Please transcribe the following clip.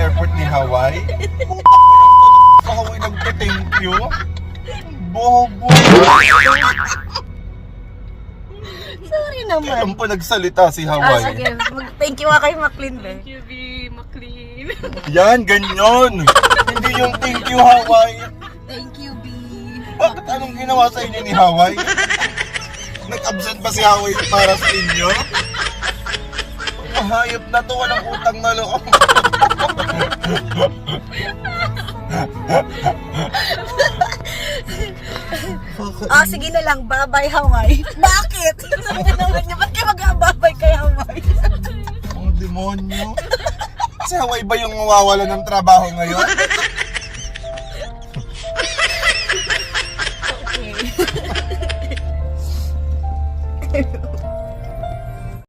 airport ni Hawaii. Sa Hawaii nagpa-thank you. Bobo. Sorry naman. Kailan pa nagsalita si Ah, Hawaii? sige. Thank you kay Maclean, be. Thank you, B. McLean. Yan, ganyan. Hindi yung thank you, Hawaii. Thank you, B. Bakit anong ginawa sa inyo ni Hawaii? Nag-absent ba si Hawaii para sa inyo? Mahayop na to, walang utang na loob. Ah, sige na lang. Bye-bye, Hawaii. Bakit? Sabi naman niya, ba't kayo mag-bye kay Hawaii? Ang demonyo. Si Hawaii ba yung mawawala ng trabaho ngayon?